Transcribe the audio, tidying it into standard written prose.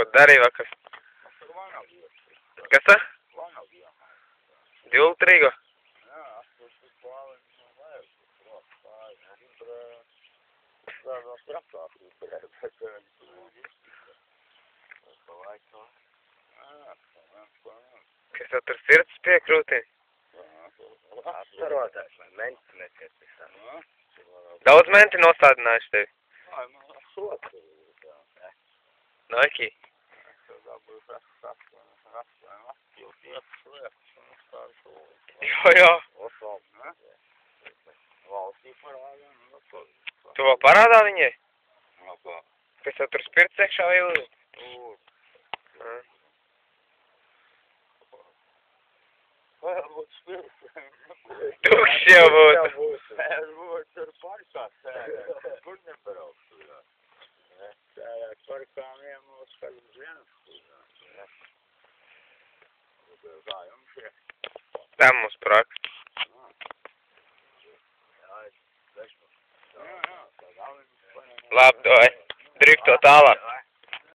ko darīja vakar? Kas tā? Divlitrīgo? Kas tev tur sirds piekrūtī? Daudz menti nostādinājuši tevi? Naki? Jo. Tu vēl parādā viņai? Kas tev tur spirts iekšā vai ilgi? Tukšs jau būtu. Tur parkās, kur nebrauktu. Tādā parkā vienos kad uz vienas. Tam mums praks. Labi, doj. Drifto tālāk.